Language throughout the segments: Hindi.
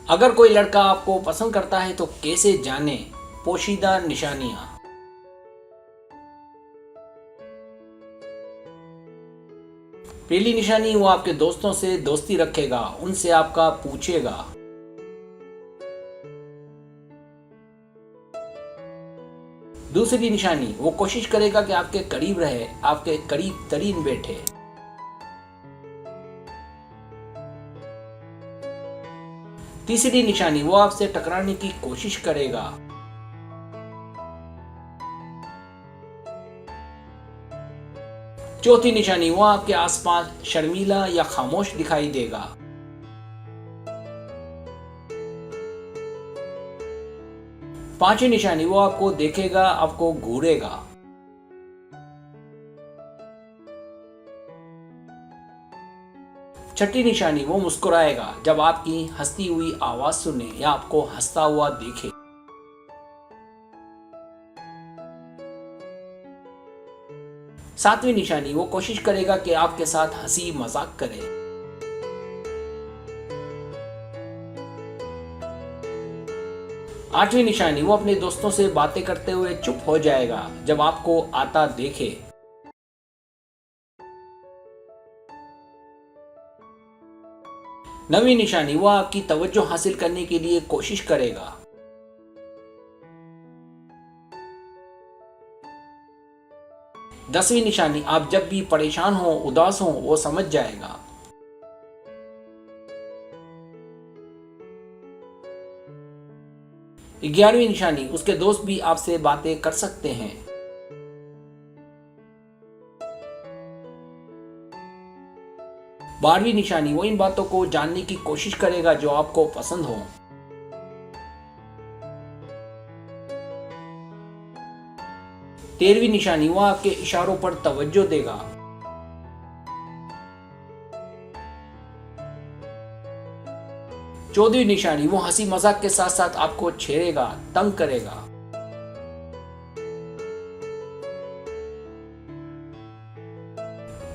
अगर कोई लड़का आपको पसंद करता है तो कैसे जाने पोशीदा निशानियां। पहली निशानी, वो आपके दोस्तों से दोस्ती रखेगा, उनसे आपका पूछेगा। दूसरी निशानी, वो कोशिश करेगा कि आपके करीब रहे, आपके करीब तरीन बैठे। तीसरी निशानी, वो आपसे टकराने की कोशिश करेगा। चौथी निशानी, वो आपके आसपास शर्मीला या खामोश दिखाई देगा। पांचवी निशानी, वो आपको देखेगा, आपको घूरेगा। छठी निशानी, वो मुस्कुराएगा जब आपकी हंसती हुई आवाज सुने या आपको हंसता हुआ देखे। सातवीं निशानी, वो कोशिश करेगा कि आपके साथ हंसी मजाक करे। आठवीं निशानी, वो अपने दोस्तों से बातें करते हुए चुप हो जाएगा जब आपको आता देखे। नवीं निशानी, वो आपकी तवज्जो हासिल करने के लिए कोशिश करेगा। 10वीं निशानी, आप जब भी परेशान हो, उदास हो, वो समझ जाएगा। 11वीं निशानी, उसके दोस्त भी आपसे बातें कर सकते हैं। 12वीं निशानी, वो इन बातों को जानने की कोशिश करेगा जो आपको पसंद हो। 13वीं निशानी, वो आपके इशारों पर तवज्जो देगा। 14वीं निशानी, वो हंसी मजाक के साथ साथ आपको छेड़ेगा, तंग करेगा।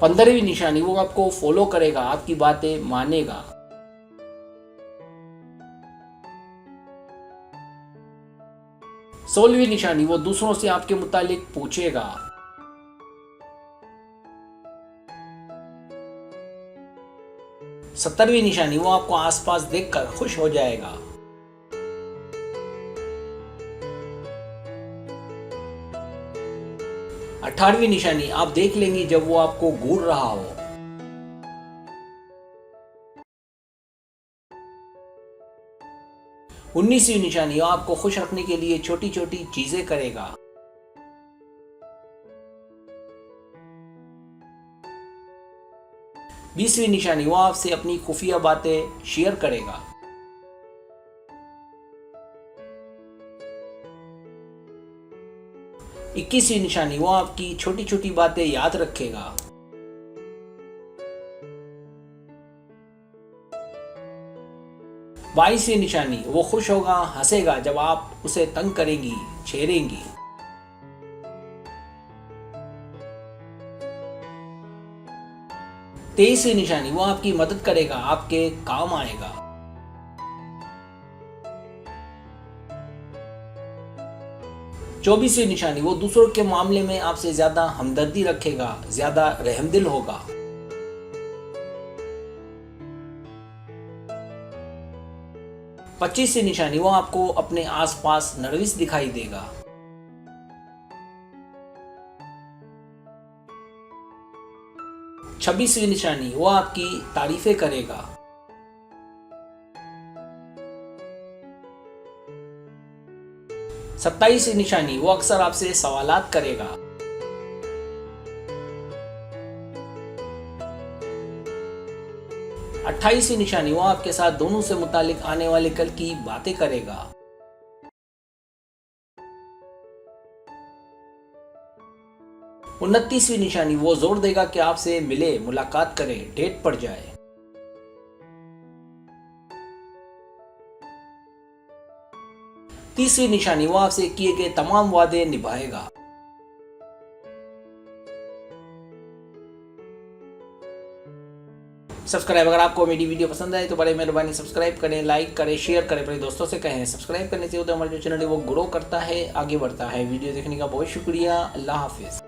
15वीं निशानी, वो आपको फॉलो करेगा, आपकी बातें मानेगा। 16वीं निशानी, वो दूसरों से आपके मुतालिक पूछेगा। 17वीं निशानी, वो आपको आसपास देखकर खुश हो जाएगा। 18वीं निशानी, आप देख लेंगी जब वो आपको घूर रहा हो। 19वीं निशानी, वो आपको खुश रखने के लिए छोटी छोटी चीजें करेगा। 20वीं निशानी, वो आपसे अपनी खुफिया बातें शेयर करेगा। 21वीं निशानी, वो आपकी छोटी छोटी बातें याद रखेगा। 22वीं निशानी, वो खुश होगा, हंसेगा जब आप उसे तंग करेंगी, छेड़ेंगी। 23वीं निशानी, वो आपकी मदद करेगा, आपके काम आएगा। 24वीं निशानी, वो दूसरों के मामले में आपसे ज्यादा हमदर्दी रखेगा, ज्यादा रहमदिल होगा। 25वीं निशानी, वो आपको अपने आसपास नर्वस दिखाई देगा। 26वीं निशानी, वो आपकी तारीफें करेगा। 27वीं निशानी, वो अक्सर आपसे सवालात करेगा। 28वीं निशानी, वो आपके साथ दोनों से मुतालिक आने वाले कल की बातें करेगा। 29वीं निशानी, वो जोर देगा कि आपसे मिले, मुलाकात करे, डेट पड़ जाए। 30वीं निशानी, वो आपसे किए गए तमाम वादे निभाएगा। सब्सक्राइब। अगर आपको मेरी वीडियो पसंद आए तो बड़े मेहरबानी सब्सक्राइब करें, लाइक करें, शेयर करें, अपने दोस्तों से कहें। सब्सक्राइब करने से होता है हमारा जो चैनल है वो ग्रो करता है, आगे बढ़ता है। वीडियो देखने का बहुत शुक्रिया। अल्लाह हाफिज़।